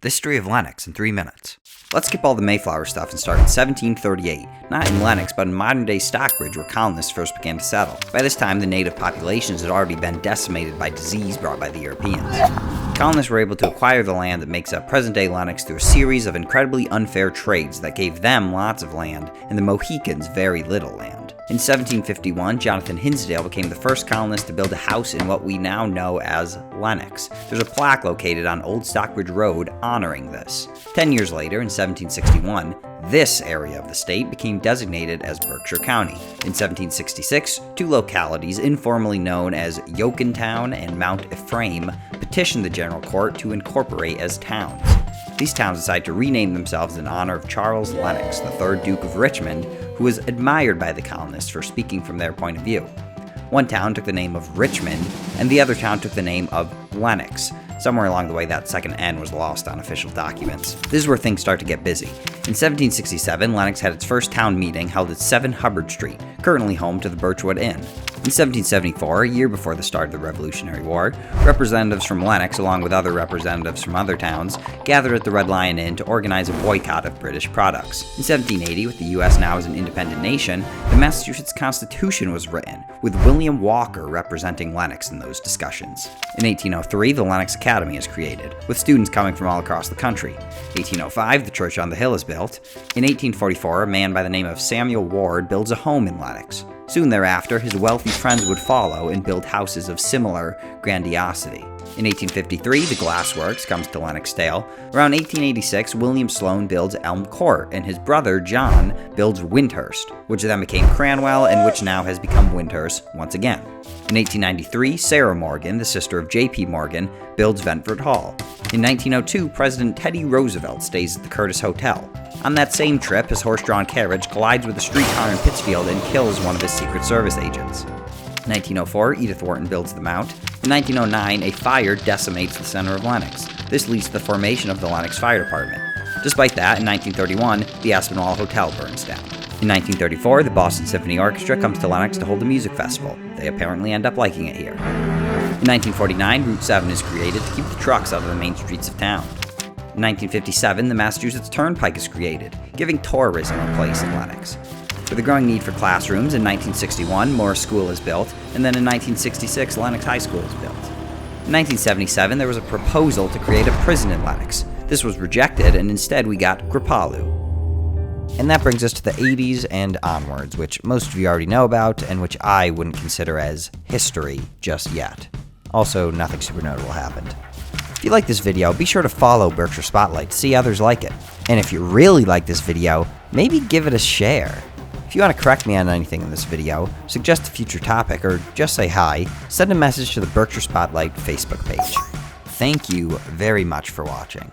The history of Lenox in 3 minutes. Let's skip all the Mayflower stuff and start in 1738, not in Lenox, but in modern-day Stockbridge, where colonists first began to settle. By this time, the native populations had already been decimated by disease brought by the Europeans. Colonists were able to acquire the land that makes up present-day Lenox through a series of incredibly unfair trades that gave them lots of land and the Mohicans very little land. In 1751, Jonathan Hinsdale became the first colonist to build a house in what we now know as Lenox. There's a plaque located on Old Stockbridge Road honoring this. 10 years later, in 1761, this area of the state became designated as Berkshire County. In 1766, two localities informally known as Yokentown and Mount Ephraim petitioned the General Court to incorporate as towns. These towns decided to rename themselves in honor of Charles Lenox, the 3rd Duke of Richmond, who was admired by the colonists for speaking from their point of view. One town took the name of Richmond, and the other town took the name of Lenox. Somewhere along the way, that second N was lost on official documents. This is where things start to get busy. In 1767, Lenox had its first town meeting held at 7 Hubbard Street, currently home to the Birchwood Inn. In 1774, a year before the start of the Revolutionary War, representatives from Lenox, along with other representatives from other towns, gathered at the Red Lion Inn to organize a boycott of British products. In 1780, with the U.S. now as an independent nation, the Massachusetts Constitution was written, with William Walker representing Lenox in those discussions. In 1803, the Lenox Academy is created, with students coming from all across the country. 1805, the Church on the Hill is built. In 1844, a man by the name of Samuel Ward builds a home in Lenox. Soon thereafter, his wealthy friends would follow and build houses of similar grandiosity. In 1853, the Glassworks comes to Lennoxdale. Around 1886, William Sloane builds Elm Court, and his brother, John, builds Windhurst, which then became Cranwell and which now has become Windhurst once again. In 1893, Sarah Morgan, the sister of J.P. Morgan, builds Ventford Hall. In 1902, President Teddy Roosevelt stays at the Curtis Hotel. On that same trip, his horse-drawn carriage collides with a streetcar in Pittsfield and kills one of his Secret Service agents. In 1904, Edith Wharton builds the Mount. In 1909, a fire decimates the center of Lenox. This leads to the formation of the Lenox Fire Department. Despite that, in 1931, the Aspinwall Hotel burns down. In 1934, the Boston Symphony Orchestra comes to Lenox to hold a music festival. They apparently end up liking it here. In 1949, Route 7 is created to keep the trucks out of the main streets of town. In 1957, the Massachusetts Turnpike is created, giving tourism a place in Lenox. With a growing need for classrooms, in 1961, Morris School is built, and then in 1966, Lenox High School is built. In 1977, there was a proposal to create a prison in Lenox. This was rejected, and instead we got Gripalu. And that brings us to the 80s and onwards, which most of you already know about, and which I wouldn't consider as history just yet. Also, nothing super notable happened. If you like this video, be sure to follow Berkshire Spotlight to see others like it. And if you really like this video, maybe give it a share. If you want to correct me on anything in this video, suggest a future topic, or just say hi, send a message to the Berkshire Spotlight Facebook page. Thank you very much for watching.